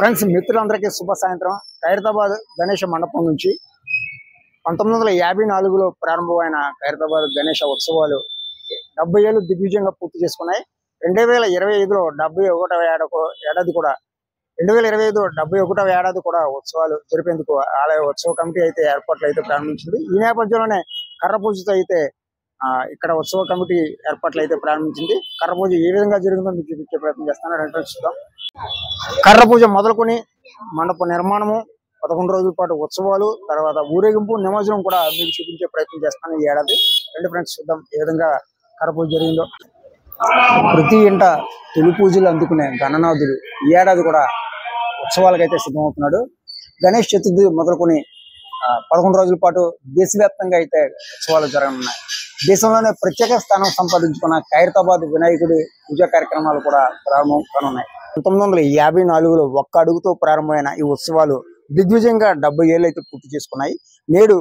Friends మిత్రులందరికీ శుభ సాయంత్రం. ఖైరతాబాద్ గణేష మండపం నుంచి 1954లో ప్రారంభమైన ఖైరతాబాద్ గణేష ఉత్సవాలు 70 ఏళ్ళు దిగ్విజయంగా పూర్తి చేసుకున్నాయి. 2025లో 71వ ఏడాది కూడా 2025 71వ ఏడాది కూడా ఉత్సవాలు జరిపేందుకు ఆలయ ఉత్సవ కమిటీ అయితే ఏర్పాట్లు అయితే ప్రారంభించింది. ఈ నేపథ్యంలోనే కర్ర పూజతో అయితే ఇక్కడ ఉత్సవ కమిటీ ఏర్పాట్లు అయితే ప్రారంభించింది. కర్ర పూజ ఏ విధంగా జరుగుతుందో మీకు చూపించే ప్రయత్నం చేస్తాను. చూద్దాం. కర్ర పూజ మొదలుకొని మండప నిర్మాణము, 11 రోజుల పాటు ఉత్సవాలు, తర్వాత ఊరేగింపు, నిమజ్జనం కూడా మీకు చూపించే ప్రయత్నం చేస్తాను ఈ ఏడాది. ఫ్రెండ్స్ చూద్దాం ఏ విధంగా కర్ర పూజ జరిగిందో. ప్రతి ఇంట తొలి పూజలు అందుకునే గణనాథుడు ఈ ఏడాది కూడా ఉత్సవాలకైతే సిద్ధమవుతున్నాడు. గణేష్ చతుర్థి మొదలుకొని 11 రోజుల పాటు దేశవ్యాప్తంగా అయితే ఉత్సవాలు జరగనున్నాయి. దేశంలోనే ప్రత్యేక స్థానం సంపాదించుకున్న ఖైరతాబాద్ వినాయకుడి పూజా కార్యక్రమాలు కూడా ప్రారంభం కానున్నాయి. 1954లో ఒక్క అడుగుతో ప్రారంభమైన ఈ ఉత్సవాలు దిగ్విజయంగా 70 ఏళ్ళు అయితే పూర్తి చేసుకున్నాయి. నేడు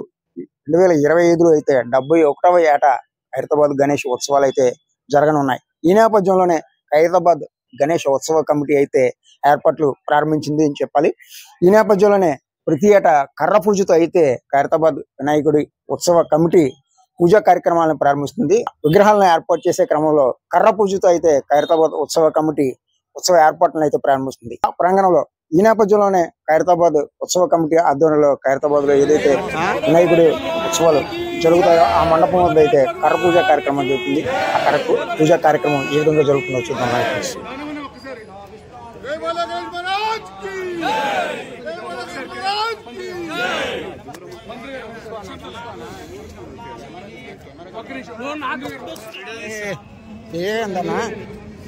2025లో అయితే 71వ ఏట ఖైరతాబాద్ గణేష్ ఉత్సవాలు అయితే జరగనున్నాయి. ఈ నేపథ్యంలోనే ఖైరతాబాద్ గణేష్ ఉత్సవ కమిటీ అయితే ఏర్పాట్లు ప్రారంభించింది అని చెప్పాలి. ఈ నేపథ్యంలోనే ప్రతి ఏటా కర్ర పూజతో అయితే ఖైరతాబాద్ వినాయకుడి ఉత్సవ కమిటీ పూజా కార్యక్రమాలను ప్రారంభిస్తుంది. విగ్రహాలను ఏర్పాటు చేసే క్రమంలో కర్ర పూజతో అయితే ఖైరతాబాద్ ఉత్సవ కమిటీ ఉత్సవ ఏర్పాట్లను అయితే ప్రారంభిస్తుంది. ఆ ప్రాంగణంలో ఈ నేపథ్యంలోనే ఖైరతాబాద్ ఉత్సవ కమిటీ ఆధ్వర్యంలో ఖైరతాబాద్ లో ఏదైతే వినాయకుడి ఉత్సవాలు జరుగుతాయో ఆ మండపం వద్ద అయితే కర్ర పూజా కార్యక్రమం జరుగుతుంది. ఆ కర్ర పూజా కార్యక్రమం ఏ విధంగా జరుగుతుందో చూద్దాం.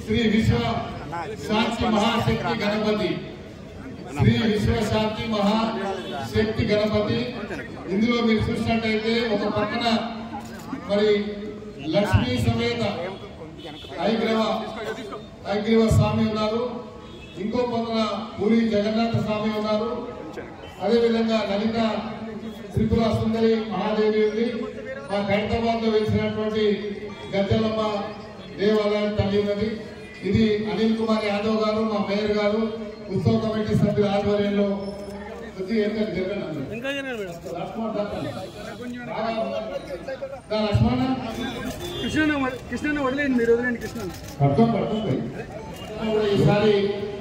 శ్రీ విశ్వ శాంతి మహాశక్తి గణపతి, శ్రీ విశ్వ శాంతి మహాశక్తి గణపతి. ఇందులో మీరు చూసినట్టయితే ఒక పక్కన మరి లక్ష్మీ సమేత ఐగ్రీవ స్వామి ఉన్నారు, ఇంకో పక్కన పూరి జగన్నాథ స్వామి ఉన్నారు, అదేవిధంగా లలిత త్రిపుర సుందరి మహాదేవి ఉంది. మా ఖైరతాబాద్ లో వెలిసినటువంటి గజ్జలమ్మ దేవాలయం తల్లి ఉన్నది. ఇది అనిల్ కుమార్ యాదవ్ గారు, మా మేయర్ గారు, ఉత్సవ కమిటీ సభ్యుల ఆధ్వర్యంలో ఈసారి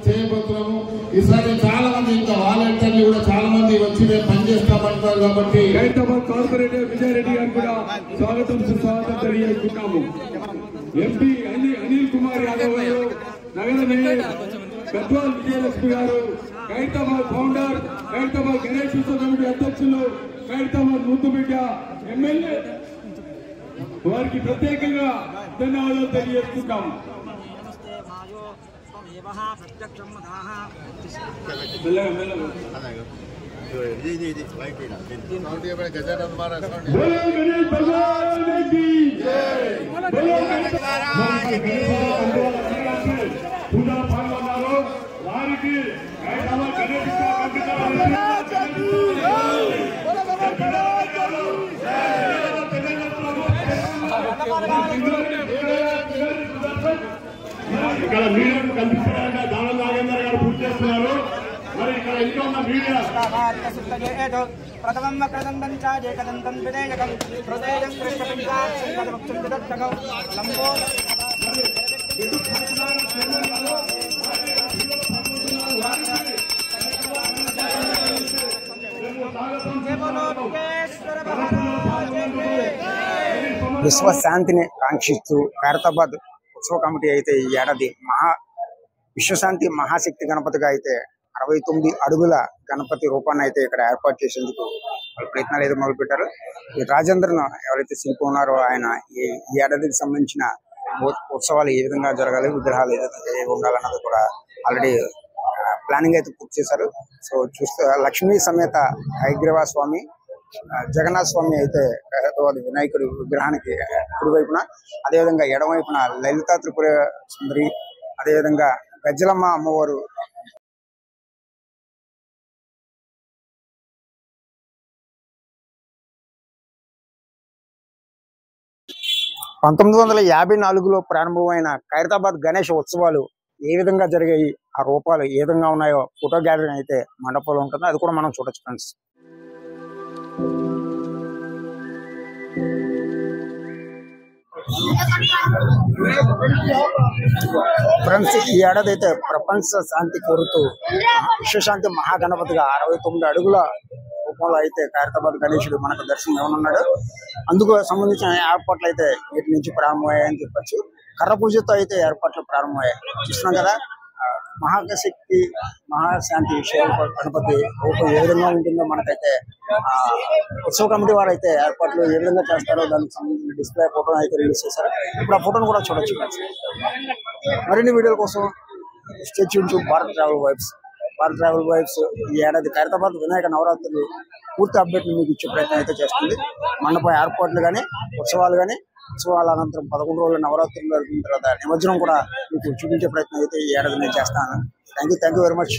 చేయబోతున్నాము. ఈసారి చాలా మంది ఇంకా వాలంటీర్లు కూడా చాలా మంది వచ్చి మేము పనిచేస్తామంటారు. కాబట్టి ఖైరతాబాద్ కార్పొరేటర్ విజయారెడ్డి గారు కూడా స్వాగతం సుస్వాగతం తెలియజేస్తున్నాము. ఎంపీ అనిల్ కుమార్ యాదవ్ గారు, నగర మేయర్ గద్వాల్ విజయలక్ష్మి గారు, ఖైరతాబాద్ ఫౌండర్, ఖైరతాబాద్ గణేష్ ఉత్సవ కమిటీ అధ్యక్షులు, ఖైరతాబాద్ ముద్దుబిడ్డ ఎమ్మెల్యే వారికి ప్రత్యేకంగా ధన్యవాదాలు తెలియజేస్తున్నాము. పూజా పాల్గొన్నారు వారికి ఇక్కడ మీడియాకు కల్పించడానికి దానం నాగేందర్ గారు పూర్తి చేస్తున్నారు. మరి ఇక్కడ ఇంకా ఉన్న మీడియా ప్రథమం వక్రదంతం చాజేకదంతం విదేయకం హృదయం కృష్ణపించాక్షం లంబో విశ్వశాంతిని కాంక్షిస్తూ ఖైరతాబాద్ ఉత్సవ కమిటీ అయితే ఈ ఏడాది విశ్వశాంతి మహాశక్తి గణపతిగా అయితే 69 అడుగుల గణపతి రూపాన్ని అయితే ఇక్కడ ఏర్పాటు చేసేందుకు వాళ్ళు ప్రయత్నాలు అయితే మొదలుపెట్టారు. ఈ రాజేంద్రన్ ఎవరైతే శిల్పి ఉన్నారో ఆయన ఈ ఏడాదికి సంబంధించిన ఉత్సవాలు ఏ విధంగా జరగాలి, విగ్రహాలు ఏ ఉండాలన్నది కూడా ఆల్రెడీ ప్లానింగ్ అయితే పూర్తి చేశారు. సో చూస్తే లక్ష్మీ సమేత ఐగ్రీవ స్వామి, జగన్నాథ స్వామి అయితే ఖైరతాబాద్ వినాయకుడి విగ్రహానికి కుడివైపున, అదేవిధంగా ఎడమవైపున లలిత త్రిపుర సుందరి, అదేవిధంగా గజ్జలమ్మ అమ్మవారు 1954లో ప్రారంభమైన ఖైరతాబాద్ గణేష్ ఉత్సవాలు ఏ విధంగా జరిగాయి, ఆ రూపాలు ఏ విధంగా ఉన్నాయో ఫోటో గ్యాలరీ అయితే మండపంలో ఉంటుంది. అది కూడా మనం చూడొచ్చు ఫ్రెండ్స్. ఫ్రెండ్స్, ఈ ఏడాది అయితే ప్రపంచ శాంతి కోరుతూ విశ్వశాంతి మహాగణపతిగా 69 అడుగుల రూపంలో అయితే ఖైరతాబాద్ గణేశుడు మనకు దర్శనం ఇవ్వనున్నాడు. అందుకు సంబంధించిన ఏర్పాట్లు అయితే వీటి నుంచి ప్రారంభమయ్యాయని చెప్పచ్చు. కర్ర పూజతో అయితే ఏర్పాట్లు ప్రారంభమయ్యాయి. చూస్తున్నాం కదా, మహాశక్తి మహాశాంతి విషయం గణపతి రూపం ఏ విధంగా ఉంటుందో మనకైతే ఉత్సవ కమిటీ వారు అయితే ఏర్పాట్లు ఏ విధంగా చేస్తారో దానికి సంబంధించిన డిస్ప్లే ఫోటో అయితే రిలీజ్ చేశారు. ఇప్పుడు ఆ ఫోటోను కూడా చూడొచ్చు. మరిన్ని వీడియోల కోసం stay tune to Bharat travel vibes. Bharat travel vibes ఈ ఏడాది ఖైరతాబాద్ వినాయక నవరాత్రులు పూర్తి అప్డేట్ మీకు ఇచ్చే ప్రయత్నం అయితే చేస్తుంది. మండపం ఏర్పాట్లు కానీ, ఉత్సవాలు కానీ, ఉత్సవాల అనంతరం 11 రోజుల నవరాత్రులు జరిగిన తర్వాత నిమజ్జనం కూడా మీకు చూపించే ప్రయత్నం అయితే ఈ ఏడాది నేను చేస్తాను. Thank you very much.